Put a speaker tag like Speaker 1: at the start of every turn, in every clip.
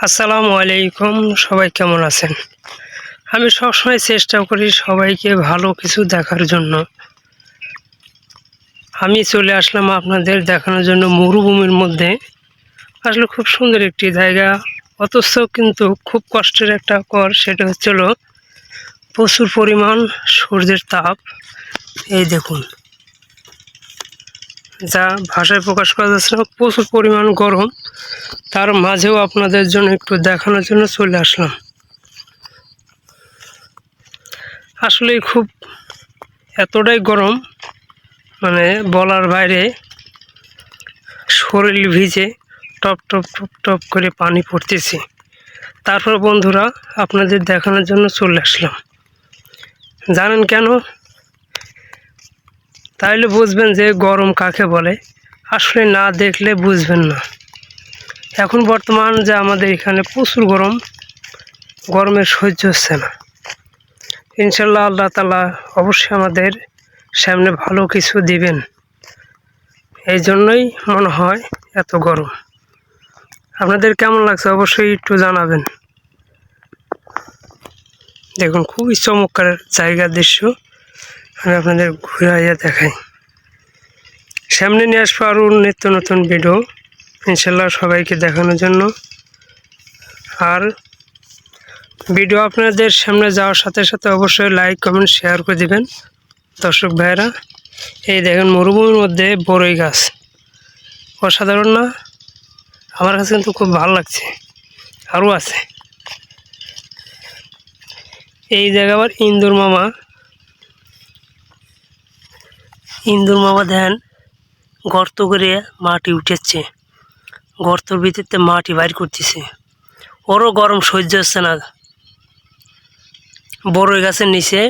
Speaker 1: আসসালামু আলাইকুম। সবাই কেমন আছেন? আমি সবসময় চেষ্টা করি সবাইকে ভালো কিছু দেখার জন্য। আমি চলে আসলাম আপনাদের দেখানোর জন্য মরুভূমির মধ্যে। আসলে খুব সুন্দর একটি জায়গা, অথচ কিন্তু খুব কষ্টের একটা সেটা হচ্ছিল প্রচুর পরিমাণ সূর্যের তাপ। এই দেখুন, যা ভাষায় প্রকাশ করা যাচ্ছে না, প্রচুর পরিমাণ গরম। তার মাঝেও আপনাদের জন্য একটু দেখানোর জন্য চলে আসলাম। আসলে খুব এতটাই গরম, মানে বলার বাইরে। শরীর ভিজে টপ টপ টপ টপ করে পানি পড়তেছে। তারপর বন্ধুরা আপনাদের দেখানোর জন্য চলে আসলাম। জানেন কেন? তাইলে বুঝবেন যে গরম কাকে বলে। আসলে না দেখলে বুঝবেন না। এখন বর্তমান যে আমাদের এখানে প্রচুর গরম, গরমের সহ্য হচ্ছে না। ইনশাল্লাহ আল্লাহ তাআলা অবশ্যই আমাদের সামনে ভালো কিছু দিবেন, এই জন্যই মনে হয় এত গরম। আপনাদের কেমন লাগছে অবশ্যই একটু জানাবেন। দেখুন, খুবই চমৎকার জায়গার দৃশ্য। আমি আপনাদের ঘুরাইয়া দেখাই। সামনে নিয়ে আসবো আরও নিত্য নতুন ভিডিও ইনশাল্লাহ সবাইকে দেখানোর জন্য। আর ভিডিও আপনাদের সামনে যাওয়ার সাথে সাথে অবশ্যই লাইক কমেন্ট শেয়ার করে দিবেন দর্শক ভাইয়েরা। এই দেখেন মরুভূমির মধ্যে বড়ই গাছ, অসাধারণ না? আমার কাছে কিন্তু খুব ভালো লাগছে। আরও আছে এই জায়গা। আবার ইন্দুর মামা দেন গর্ত করে মাটি উঠেছে, গর্তর ভিতরতে মাটি বাইর করতেছে। ওরও গরম সহ্য হচ্ছে না। বড়ই গাছের নিচে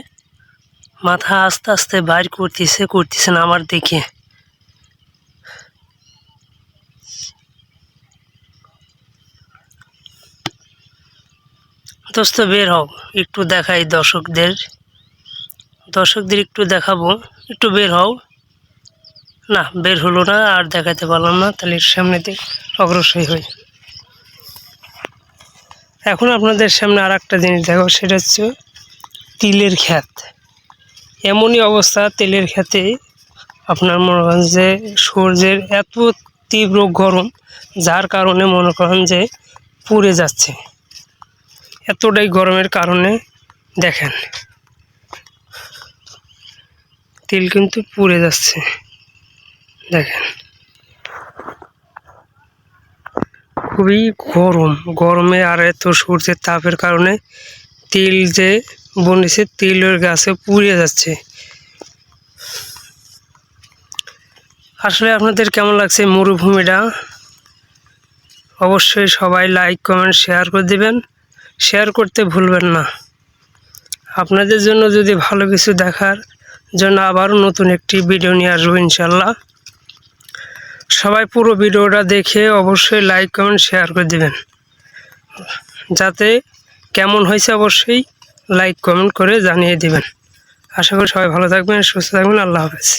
Speaker 1: মাথা আস্তে আস্তে বাইর করতেছে না আমার দেখে। দোস্ত বের হও, একটু দেখাই দর্শকদের একটু দেখাবো। একটু বের হও। না, বের হলো না, আর দেখাতে পারলাম না। তাহলে সামনেতে অগ্রসর হই। এখন আপনাদের সামনে আর একটা জিনিস দেখাবো, সেটা হচ্ছে তিলের ক্ষেত। এমনই অবস্থা তিলের ক্ষেতে, আপনার মনে করেন যে সূর্যের এত তীব্র গরম, যার কারণে মনে করেন যে পুড়ে যাচ্ছে। এতটাই গরমের কারণে দেখেন তিল কিন্তু পুড়ে যাচ্ছে। দেখেন খুবই গরমে আর এত সূর্যের তাপের কারণে তিল যে বনেছে, তিলের গাছে পুড়ে যাচ্ছে। আসলে আপনাদের কেমন লাগছে মরুভূমিটা? অবশ্যই সবাই লাইক কমেন্ট শেয়ার করে দিবেন। শেয়ার করতে ভুলবেন না। আপনাদের জন্য যদি ভালো কিছু দেখার জন্য আবারও নতুন একটি ভিডিও নিয়ে আসবো ইনশাল্লাহ। সবাই পুরো ভিডিওটা দেখে অবশ্যই লাইক কমেন্ট শেয়ার করে দিবেন, যাতে কেমন হয়েছে অবশ্যই লাইক কমেন্ট করে জানিয়ে দিবেন। আশা করি সবাই ভালো থাকবেন, সুস্থ থাকবেন। আল্লাহ হাফেজ।